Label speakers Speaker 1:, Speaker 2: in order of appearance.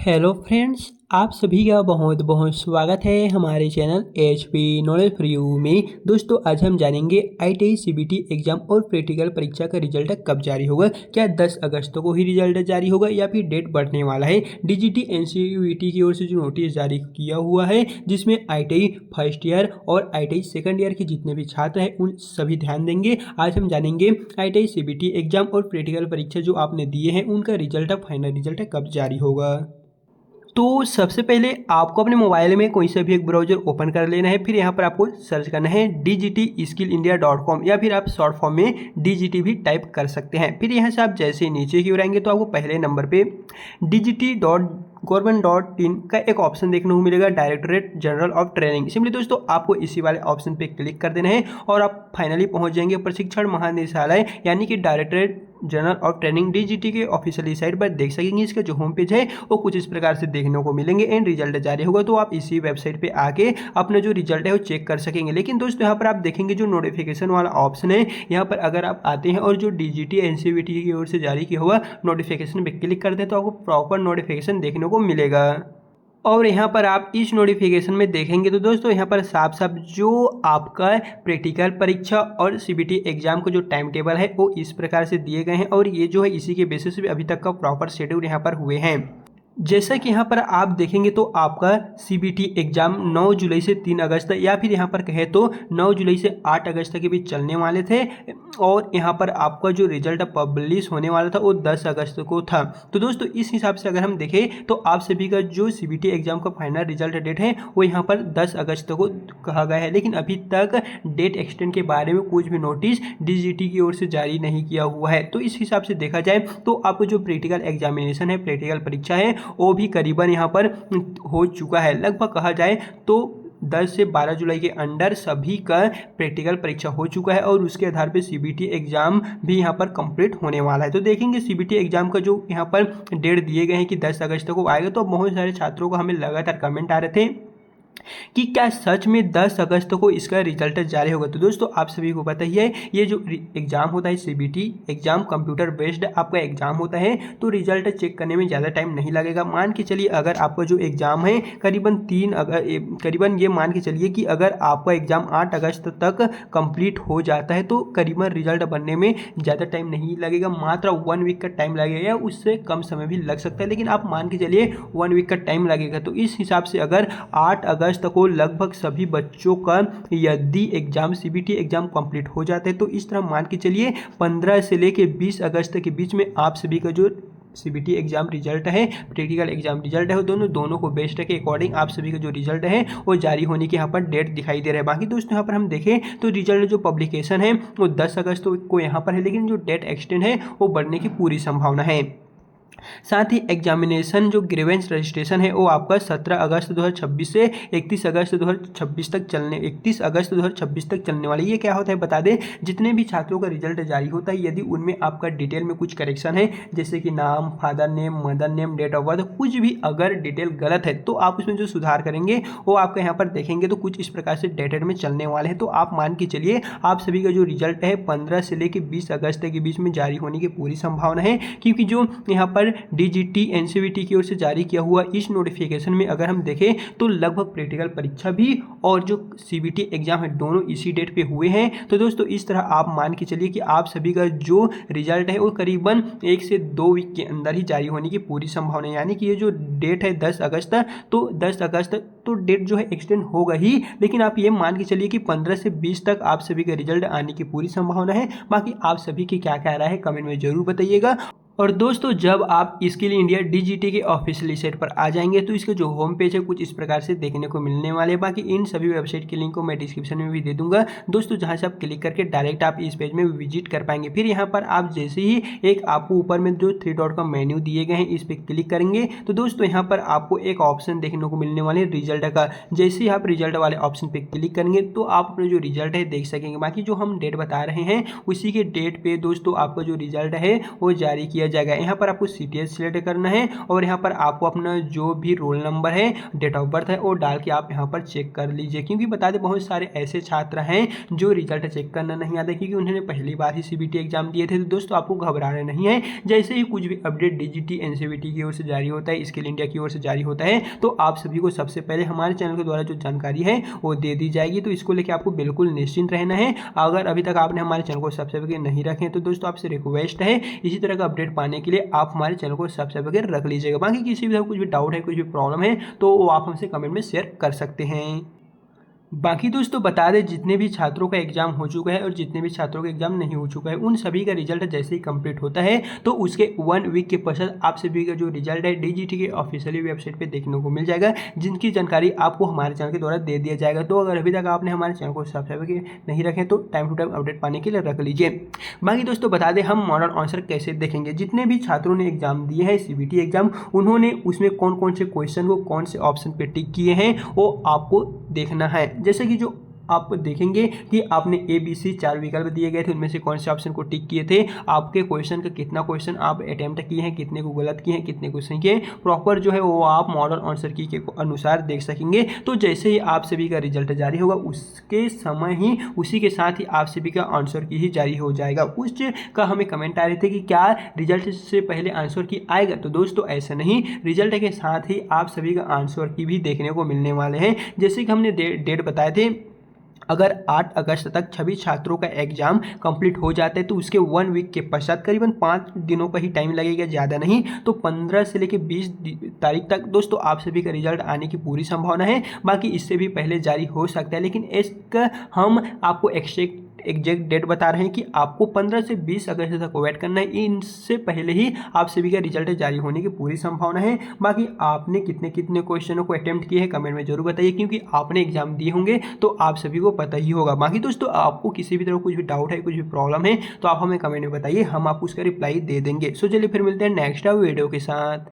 Speaker 1: Hello friends, आप सभी का बहुत बहुत स्वागत है हमारे channel HP knowledge for you में। दोस्तों आज हम जानेंगे ITI CBT एग्जाम और प्रैक्टिकल परीक्षा का रिजल्ट कब जारी होगा। क्या 10 अगस्त को ही रिजल्ट जारी होगा या फिर डेट बढ़ने वाला है। DGT NCVT की ओर से जो नोटिस जारी किया हुआ है जिसमें ITI फर्स्ट ईयर और ITI सेकंड ईयर के जितने भी छात्र हैं उन सभी ध्यान देंगे। आज हम जानेंगे ITI CBT एग्जाम और प्रैक्टिकल परीक्षा जो आपने दिए हैं उनका रिजल्ट फाइनल रिजल्ट कब जारी होगा। तो सबसे पहले आपको अपने मोबाइल में कोई सा भी एक ब्राउज़र ओपन कर लेना है। फिर यहाँ पर आपको सर्च करना है dgtskillindia.com या फिर आप शॉर्ट फॉर्म में DGT भी टाइप कर सकते हैं। फिर यहाँ से आप जैसे नीचे की ओर आएंगे तो आपको पहले नंबर पे dgt.government.in का एक ऑप्शन देखने को मिलेगा, directorate general of training. Simply दोस्तों आपको इसी वाले ऑप्शन पे क्लिक कर देना है और आप फाइनली पहुंच जाएंगे प्रशिक्षण महानिदेशालय यानी कि directorate general of training DGT के ऑफिशियली साइट पर देख सकेंगे। इसका जो होम पेज है वो कुछ इस प्रकार से देखने को मिलेंगे। एंड रिजल्ट जारी होगा तो आप इसी वेबसाइट पे आके अपना जो रिजल्ट है वो चेक कर सकेंगे। लेकिन दोस्तों यहाँ पर आप देखेंगे जो नोटिफिकेशन वाला ऑप्शन है, यहाँ पर अगर आप आते हैं और जो DGT NCVT की ओर से जारी किया हुआ नोटिफिकेशन पे क्लिक करते हैं तो आपको प्रॉपर नोटिफिकेशन देखने को मिलेगा। और यहाँ पर आप इस नोटिफिकेशन में देखेंगे तो दोस्तों यहाँ पर साफ साफ जो आपका प्रैक्टिकल परीक्षा और CBT एग्जाम का जो टाइम टेबल है वो इस प्रकार से दिए गए हैं और ये जो है इसी के बेसिस पे अभी तक का प्रॉपर शेड्यूल यहाँ पर हुए हैं। जैसा कि यहाँ पर आप देखेंगे तो आपका CBT एग्जाम 9 जुलाई से 3 अगस्त या फिर यहाँ पर कहे तो 9 जुलाई से 8 अगस्त के बीच चलने वाले थे और यहाँ पर आपका जो रिजल्ट पब्लिश होने वाला था वो 10 अगस्त को था। तो दोस्तों इस हिसाब से अगर हम देखें तो आप सभी का जो CBT एग्जाम का फाइनल रिजल्ट डेट है वो यहाँ पर 10 अगस्त को कहा गया है। लेकिन अभी तक डेट एक्सटेंड के बारे में कुछ भी नोटिस DGT की ओर से जारी नहीं किया हुआ है। तो इस हिसाब से देखा जाए तो आपको जो प्रैक्टिकल एग्जामिनेशन है, प्रैक्टिकल परीक्षा है वो भी करीबन यहाँ पर हो चुका है। लगभग कहा जाए तो 10 से 12 जुलाई के अंडर सभी का प्रैक्टिकल परीक्षा हो चुका है और उसके आधार पे CBT एग्जाम भी यहाँ पर कंप्लीट होने वाला है। तो देखेंगे CBT एग्जाम का जो यहाँ पर डेट दिए गए हैं कि 10 अगस्त को आएगा। तो बहुत सारे छात्रों को हमें लगातार कमेंट आ रहे थे कि क्या सच में 10 अगस्त को इसका रिजल्ट जारी होगा। तो दोस्तों आप सभी को पता ही है ये जो एग्जाम होता है CBT एग्जाम कंप्यूटर बेस्ड आपका एग्जाम होता है तो रिजल्ट चेक करने में ज़्यादा टाइम नहीं लगेगा। मान के चलिए अगर आपका जो एग्जाम है करीबन ये मान के चलिए कि अगर आपका एग्जाम 8 अगस्त तक कंप्लीट हो जाता है तो करीबन रिजल्ट बनने में ज़्यादा टाइम नहीं लगेगा, मात्र 1 वीक का टाइम लगेगा या उससे कम समय भी लग सकता है। लेकिन आप मान के चलिए 1 वीक का टाइम लगेगा। तो इस हिसाब से अगर 8 अगस्त को लगभग सभी बच्चों का यदि एग्जाम CBT एग्जाम कंप्लीट हो जाता है तो इस तरह मान के चलिए 15 से लेके 20 अगस्त के बीच में आप सभी का जो CBT एग्जाम रिजल्ट है, प्रैक्टिकल एग्जाम रिजल्ट है, वो दोनों को बेस्ट के अकॉर्डिंग आप सभी का जो रिजल्ट है वो जारी होने की यहाँ पर डेट दिखाई दे रहा है। बाकी दोस्तों यहाँ पर हम देखें तो रिजल्ट जो पब्लिकेशन है वो 10 अगस्त को यहाँ पर है, लेकिन जो डेट एक्सटेंड है वो बढ़ने की पूरी संभावना है। साथ ही एग्जामिनेशन जो ग्रीवेंस रजिस्ट्रेशन है वो आपका 17 अगस्त 2026 से 31 अगस्त 2026 तक चलने वाली। ये क्या होता है बता दें, जितने भी छात्रों का रिजल्ट जारी होता है यदि उनमें आपका डिटेल में कुछ करेक्शन है जैसे कि नाम, father name, mother name, date of birth, कुछ भी अगर डिटेल गलत है तो आप उसमें जो सुधार करेंगे वो आपका यहाँ पर देखेंगे तो कुछ इस प्रकार से डेटेड में चलने वाले हैं। तो आप मान के चलिए आप सभी का जो रिजल्ट है 15 से लेकर 20 अगस्त के बीच में जारी होने की पूरी संभावना है, क्योंकि जो यहाँ पर DGT NCVT की ओर से जारी किया हुआ इस नोटिफिकेशन में अगर हम देखें तो लगभग प्रैक्टिकल परीक्षा भी और जो CBT एग्जाम है दोनों इसी डेट पे हुए हैं। तो दोस्तों इस तरह आप मान के चलिए कि आप सभी का जो रिजल्ट है वो करीबन 1 से 2 वीक के अंदर ही जारी होने की पूरी संभावना है। यानी कि ये जो डेट है 10 अगस्त तो 10 अगस्त तो डेट जो है एक्सटेंड होगा ही, लेकिन आप ये मान के चलिए कि 15 से 20 तक आप सभी का रिजल्ट आने की पूरी संभावना है। बाकी आप सभी की क्या कह रहा है कमेंट में जरूर बताइएगा। और दोस्तों जब आप स्किल इंडिया DGT के ऑफिशियली साइट पर आ जाएंगे तो इसका जो होम पेज है कुछ इस प्रकार से देखने को मिलने वाले। बाकी इन सभी वेबसाइट के लिंक को मैं डिस्क्रिप्शन में भी दे दूंगा दोस्तों, जहां से आप क्लिक करके डायरेक्ट आप इस पेज में विजिट कर पाएंगे। फिर यहाँ पर आप जैसे ही एक आपको ऊपर में जो 3 डॉट का मेन्यू दिए गए हैं इस पर क्लिक करेंगे तो दोस्तों यहाँ पर आपको एक ऑप्शन देखने को मिलने वाले रिजल्ट का। जैसे ही आप रिजल्ट वाले ऑप्शन पर क्लिक करेंगे तो आप अपने जो रिजल्ट है देख सकेंगे। बाकी जो हम डेट बता रहे हैं उसी के डेट पे दोस्तों आपका जो रिजल्ट है वो जारी किया दिया जाएगा। यहाँ पर आपको CTH सिलेक्ट करना है और यहाँ पर आपको अपना जो भी रोल नंबर है, डेट ऑफ बर्थ है वो डाल के आप यहाँ पर चेक कर लीजिए। क्योंकि बता दें बहुत सारे ऐसे छात्र हैं जो रिजल्ट चेक करना नहीं आता, क्योंकि उन्होंने पहली बार ही CBT एग्जाम दिए थे। तो दोस्तों आपको घबराना नहीं है, जैसे ही कुछ भी अपडेट DGT NCVT की ओर से जारी होता है, स्किल इंडिया की ओर से जारी होता है, तो आप सभी को सबसे पहले हमारे चैनल के द्वारा जो जानकारी है वो दे दी जाएगी। तो इसको लेकर आपको बिल्कुल निश्चिंत रहना है। अगर अभी तक आपने हमारे चैनल को सब्सक्राइब नहीं रखे तो दोस्तों आपसे रिक्वेस्ट है, इसी तरह का अपडेट पाने के लिए आप हमारे चैनल को सब्सक्राइब रख लीजिएगा। बाकी किसी भी कुछ भी डाउट है, कुछ भी प्रॉब्लम है, तो वो आप हमसे कमेंट में शेयर कर सकते हैं। बाकी दोस्तों बता दें, जितने भी छात्रों का एग्जाम हो चुका है और जितने भी छात्रों का एग्जाम नहीं हो चुका है, उन सभी का रिजल्ट जैसे ही कंप्लीट होता है तो उसके 1 वीक के पश्चात आप सभी का जो रिजल्ट है DGT के ऑफिशियली वेबसाइट पे देखने को मिल जाएगा, जिनकी जानकारी आपको हमारे चैनल के द्वारा दे दिया जाएगा। तो अगर अभी तक आपने हमारे चैनल को सब्सक्राइब नहीं रखें तो टाइम टू टाइम अपडेट पाने के लिए रख लीजिए। बाकी दोस्तों बता दें, हम मॉडल आंसर कैसे देखेंगे। जितने भी छात्रों ने एग्जाम दिए हैं CBT एग्जाम, उन्होंने उसमें कौन कौन से क्वेश्चन को कौन से ऑप्शन पे टिक किए हैं वो आपको देखना है। जैसे कि जो आप देखेंगे कि आपने ABC 4 विकल्प दिए गए थे, उनमें से कौन से ऑप्शन को टिक किए थे, आपके क्वेश्चन का कितना क्वेश्चन आप अटेम्प्ट किए हैं, कितने को गलत किए हैं, कितने को सही किए, प्रॉपर जो है वो आप मॉडल आंसर की के अनुसार देख सकेंगे। तो जैसे ही आप सभी का रिजल्ट जारी होगा, उसके समय ही उसी के साथ ही आप सभी का आंसर की ही जारी हो जाएगा। कुछ का हमें कमेंट आ रहे थे कि क्या रिजल्ट से पहले आंसर की आएगा, तो दोस्तों ऐसा नहीं, रिजल्ट के साथ ही आप सभी का आंसर की भी देखने को मिलने वाले हैं। जैसे कि हमने डेट बताए थे, अगर 8 अगस्त तक सभी छात्रों का एग्जाम कंप्लीट हो जाता है तो उसके 1 वीक के पश्चात करीबन 5 दिनों का ही टाइम लगेगा, ज़्यादा नहीं, तो 15 से लेकर 20 तारीख तक दोस्तों आप सभी का रिजल्ट आने की पूरी संभावना है। बाकी इससे भी पहले जारी हो सकता है, लेकिन इसका हम आपको एग्जैक्ट डेट बता रहे हैं कि आपको 15 से 20 अगस्त तक वेट करना है। इनसे पहले ही आप सभी का रिजल्ट जारी होने की पूरी संभावना है। बाकी आपने कितने कितने क्वेश्चनों को अटेम्प्ट किए हैं कमेंट में जरूर बताइए, क्योंकि आपने एग्जाम दिए होंगे तो आप सभी को पता ही होगा। बाकी दोस्तों आपको किसी भी तरह कुछ भी डाउट है, कुछ भी प्रॉब्लम है, तो आप हमें कमेंट में बताइए, हम आपको उसका रिप्लाई दे देंगे। सो चलिए फिर मिलते हैं नेक्स्ट वीडियो के साथ।